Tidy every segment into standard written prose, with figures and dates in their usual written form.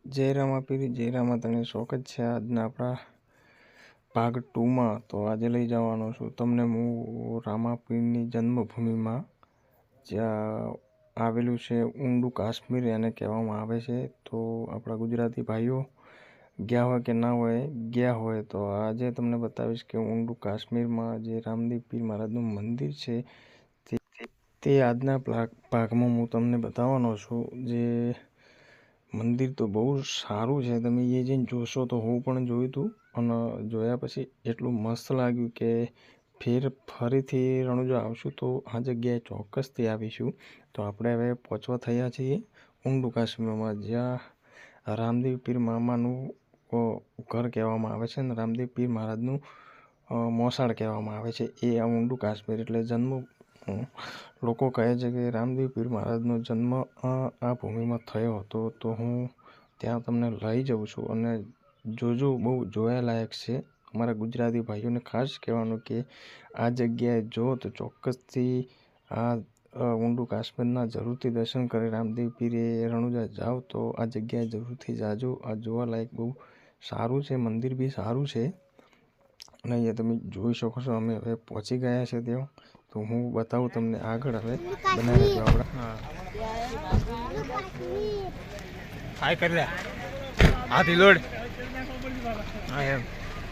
જય રામાપીર જય રામા તને શોખ જ છે આજના આપણા ભાગ 2માં। તો આજે લઈ જવાનો છું તમને હું રામાપીરની જન્મભૂમિમાં, જ્યાં આવેલું છે ઊંડું કાશ્મીર એને કહેવામાં આવે છે। તો આપણા ગુજરાતી ભાઈઓ ગયા હોય કે ના હોય, ગયા હોય તો આજે તમને બતાવીશ કે ઊંડું કાશ્મીરમાં જે રામદેવ પીર મહારાજનું મંદિર છે તે આજના ભાગમાં હું તમને બતાવવાનો છું। જે મંદિર તો બહુ સારું છે, તમે એ જઈને જોશો તો હું પણ જોયું હતું અને જોયા પછી એટલું મસ્ત લાગ્યું કે ફરીથી રણુજા આવશું તો આ જગ્યાએ ચોક્કસથી આવીશું। તો આપણે હવે પહોંચવા થયા છીએ ઊંડું કાશ્મીરમાં, જ્યાં રામદેવ પીર મામાનું ઘર કહેવામાં આવે છે અને રામદેવ પીર મહારાજનું મોસાળ કહેવામાં આવે છે। એ આ ઊંડું કાશ્મીર એટલે જન્મ લોકો કહે છે કે રામદેવ પીર મહારાજનો જન્મ આ ભૂમિમાં થયો હતો। તો હું ત્યાં તમને લઈ જાઉં છું અને જોજો, બહુ જોવાલાયક છે। અમારા ગુજરાતી ભાઈઓને ખાસ કહેવાનું કે આ જગ્યાએ જો તો ચોક્કસથી આ ઊંડું કાશ્મીરના જરૂરથી દર્શન કરે। રામદેવ પીરે રણુજા જાઓ તો આ જગ્યાએ જરૂરથી જાજો, આ જોવાલાયક બહુ સારું છે, મંદિર બી સારું છે અને અહીંયા તમે જોઈ શકો છો અમે હવે પહોંચી ગયા છે ત્યાં। તો હું બતાવું તમને આગળ, હવે બનાવી દો આપણા હાય કરી લે હાથી લોડ। હા એમ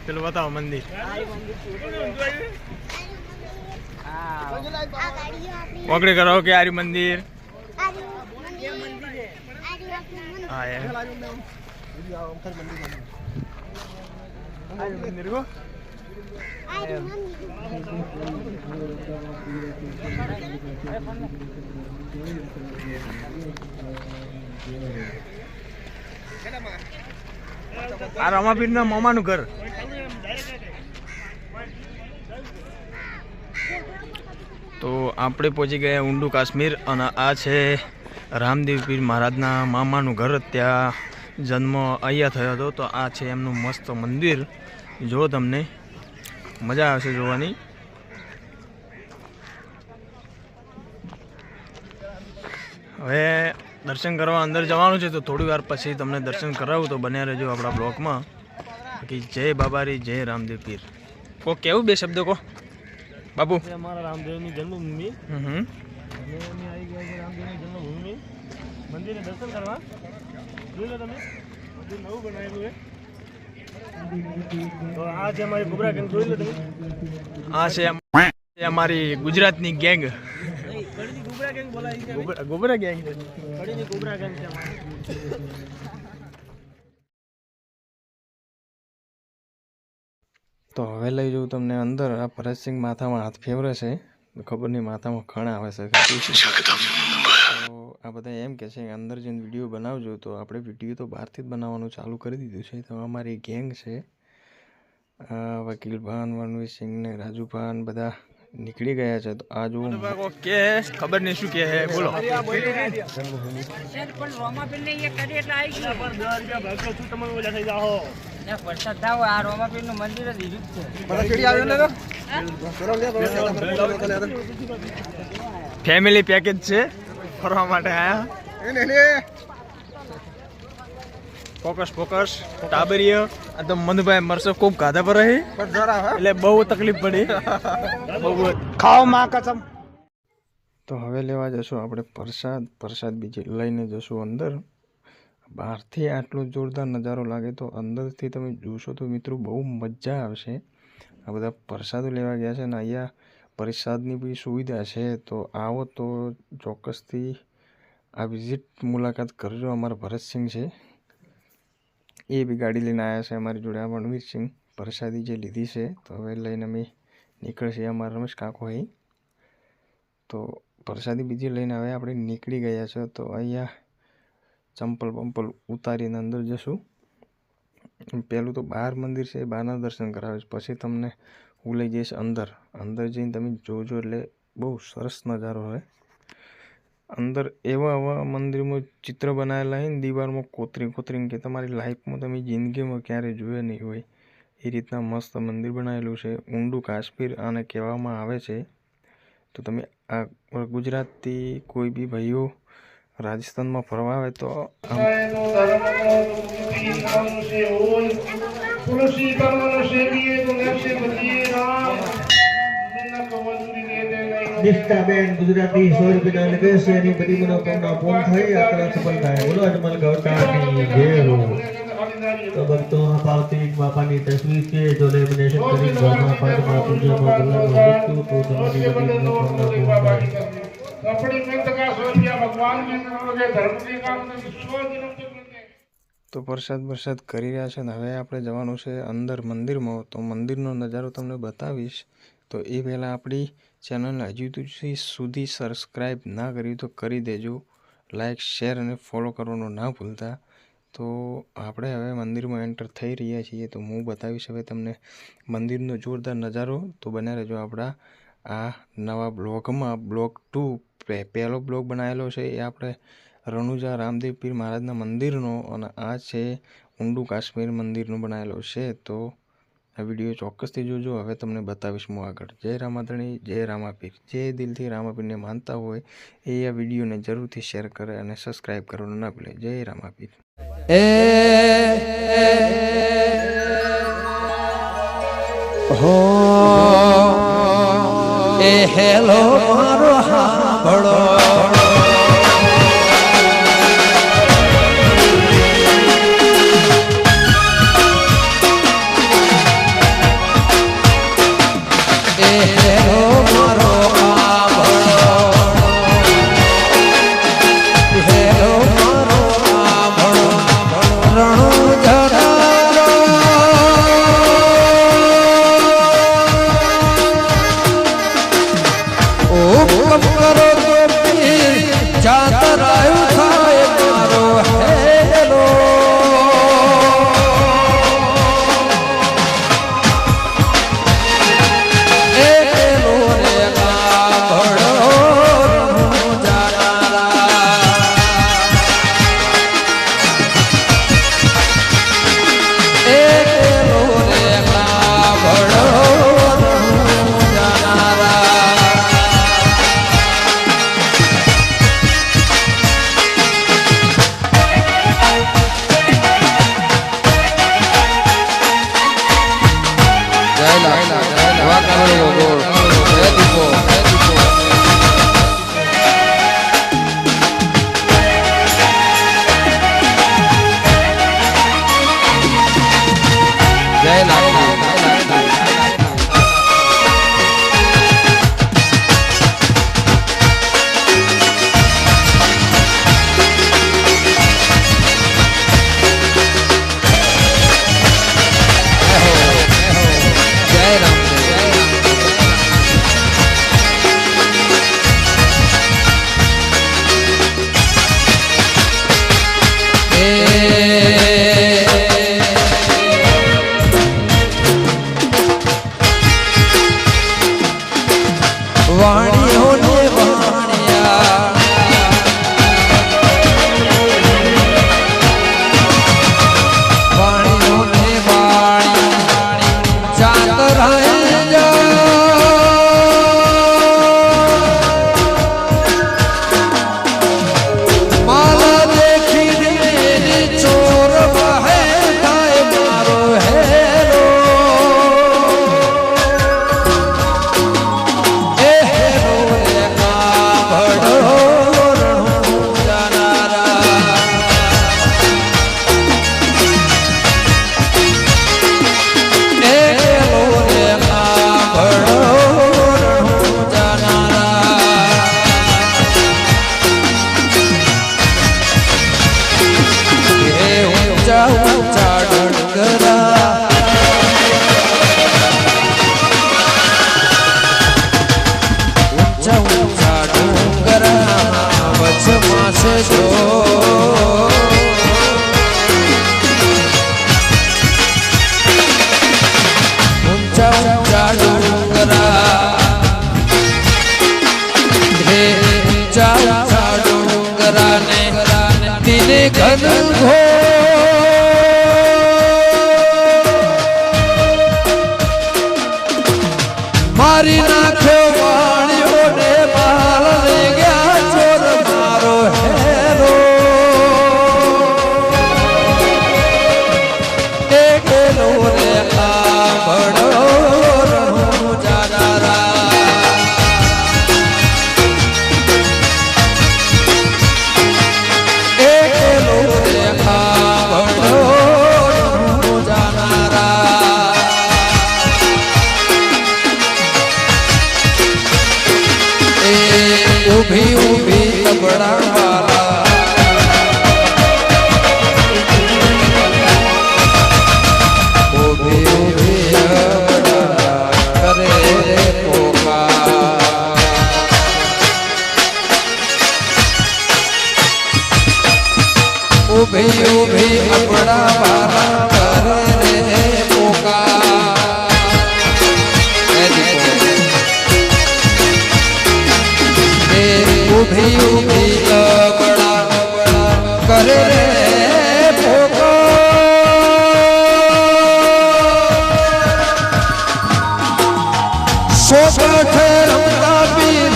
પેલું બતાવો મંદિર ઓગળી કરો કે આર્ય મંદિર। હા એમ મંદિર કો આ રામાપીરના મામાનું ઘર। તો આપણે પહોંચી ગયા ઊંડું કાશ્મીર અને આ છે રામદેવ પીર મહારાજના મામાનું ઘર, ત્યાં જન્મ અહીંયા થયો હતો। તો આ છે એમનું મસ્ત મંદિર, જો તમને મજા આવશે જોવાની। હવે દર્શન કરવા અંદર જવાનું છે તો થોડી વાર પછી તમને દર્શન કરાવું, તો બન્યા રહેજો આપણા બ્લોગમાં। બાકી જય બાબારી, જય રામદેવ પીર। કો કેવું બે શબ્દો કો બાપુ। અમારા રામદેવની જન્મભૂમિ અને અમે આવી ગયા છે રામદેવની જન્મભૂમિ મંદિરે દર્શન કરવા। જોઈ લો તમે, મંદિર નવું બનાવેલું છે। તો આ છે અમારી ગોબરા ગેંગ, જોઈ લો તમે। આ છે અમારી ગુજરાતની ગેંગ, ગોબરા ગેંગ બોલાય, ગોબરા ગેંગ છે, કડીની ગોબરા ગેંગ છે અમારી। તો હવે લઈ જાઉં તમને અંદર। આ ભરતસિંહ માથામાં હાથ ફેવરે છે, ખબર નહીં માથામાં ખણ આવે છે। તો આ બધા એમ કહે છે કે અંદર જઈને વિડીયો બનાવજો, તો આપણે વિડીયો તો બહારથી જ બનાવવાનું ચાલુ કરી દીધું છે। તો અમારી ગેંગ છે, વકીલ ભાન, વનવીરસિંહ ને રાજુભાન બધા નીકળી ગયા છે। તો આ જો કે ખબર નહીં શું કહે બોલો। ફેમિલી પેકેજ છે, ફરવા માટે આયા। ફોકસ ટાબરીય આ તો મનભાઈ મરસો ખૂબ ગાધા પર રહી એટલે બહુ તકલીફ પડી બહુ ખાઓ માં કસમ। તો હવે લેવા જશું આપણે પ્રસાદ બીજી લઈને જશું અંદર। બહારથી આટલો જોરદાર નજારો લાગે તો અંદરથી તમે જોશો તો મિત્રો બહુ મજા આવશે। આ બધા પ્રસાદો લેવા ગયા છે ને અહીંયા પ્રસાદની બી સુવિધા છે, તો આવો તો ચોક્કસથી આ વિઝિટ મુલાકાત કરજો। અમારા ભરતસિંહ છે, એ બી ગાડી લઈને આવ્યા છે અમારી જોડે। આ વણવીરસિંહ પ્રસાદી જે લીધી છે તો હવે લઈને અમે નીકળશે। અમારા રમેશ કાકો અહીં તો પ્રસાદી બીજી લઈને હવે આપણે નીકળી ગયા છે। તો અહીંયા ચંપલ ઉતારીને અંદર જશું। પહેલું તો બહાર મંદિર છે, બહારના દર્શન કરાવીશ, પછી તમને હું લઈ જઈશ અંદર જઈને તમે જોજો એટલે બહુ સરસ નજારો હોય। અંદર એવા મંદિરમાં ચિત્ર બનાવેલા હોય ને દિવારમાં કોતરીને કે તમારી લાઈફમાં તમે જિંદગીમાં ક્યારેય જોયા નહીં હોય એ રીતના મસ્ત મંદિર બનાવેલું છે। ઊંડું કાશ્મીર આને કહેવામાં આવે છે। તો તમે આ ગુજરાતથી કોઈ બી ભાઈઓ રાજસ્થાનમાં ફરવા આવે તો આમ નિષ્ઠાબેન ગુજરાતી 100 રૂપિયા લગે છે એની બધી મનોકામના પૂર્ણ થઈ યાત્રા સફળ થાય. બોલો અજમલ ગૌતાની જય હો. તો ભક્તો આ પાવતી બાપાની તસવીર છે જો લેમિનેશન કરી ઘરમાં પાઠમાં પૂજામાં બોલાવવાનું મૃત્યુ તો તમારી બધી મનોકામના પૂર્ણ થાય. अपनी मिलत का सोचिया भगवान में करोगे धर्म के काम में 100 दिनों तक मिलते. તો પ્રસાદ કરી રહ્યા છે ને હવે આપણે જવાનું છે અંદર મંદિરમાં. તો મંદિરનો નજારો તમને બતાવીશ. તો એ પહેલાં આપણી ચેનલને હજુ સુધી સબસ્ક્રાઈબ ના કરી તો કરી દેજો. લાઈક શેર અને ફોલો કરવાનું ના ભૂલતા. તો આપણે હવે મંદિરમાં એન્ટર થઈ રહ્યા છીએ. તો હું બતાવીશ હવે તમને મંદિરનો જોરદાર નજારો. તો બન્યા રહેજો આપણા આ નવા બ્લોગમાં. બ્લોગ 2 પહેલો બ્લોગ બનાવેલો છે એ આપણે રણુજા રામદેવ પીર મહારાજના મંદિરનો, અને આ છે ઊંડું કાશ્મીર મંદિરનો બનાવેલો છે. તો આ વિડીયો ચોક્કસથી જોજો. હવે તમને બતાવીશ હું આગળ. જય રામાધણી, જય રામાપીર. જે દિલથી રામાપીરને માનતા હોય એ આ વિડીયોને જરૂરથી શેર કરે અને સબસ્ક્રાઈબ કરવાનું ના ભૂલે. જય રામાપીર. હેલો મારો હાંભળો મારી નાખ્યો વાણિયો ને માલ લઈ ગયા ચોર મારો હે ઊભી આપણા વાલા કરે રે પોકાર એ ઊભી ઊભી આપણા કરે રે સોપઠ રમતા પીર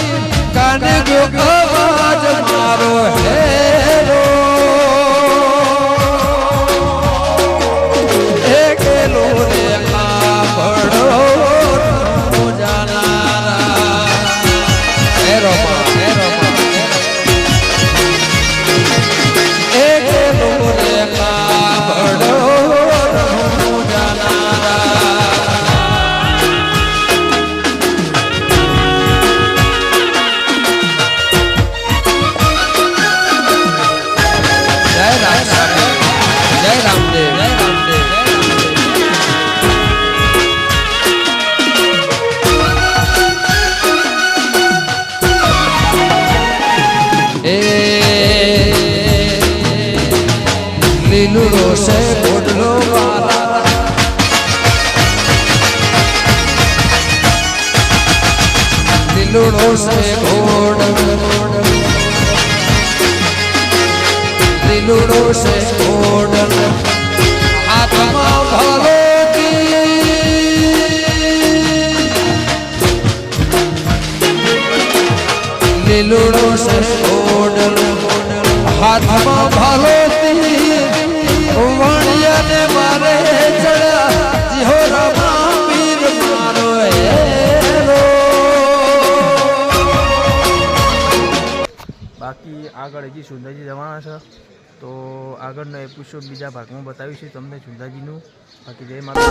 કાને ગયો અવાજ મારો હેરો એકલો રે આભળો જાનારા હેરો એકલો રે આભળો લીલુડો છે ગોડલો વાલા લીલુડો છે ગોડ લીલુડો છે ગોડ આત્મા ભાલો લીલુડો છે ગોડ હાથમાં ભાલો વણિયાને મારે ચડ્યા જીહો રામા પીર મારો હેરો બાકી આગળ હજી સુંદરજી જવાના છે તો આગળનો એપિસોડ બીજા ભાગમાં બતાવીશું તમને સુંદરજીનું બાકી જય માતા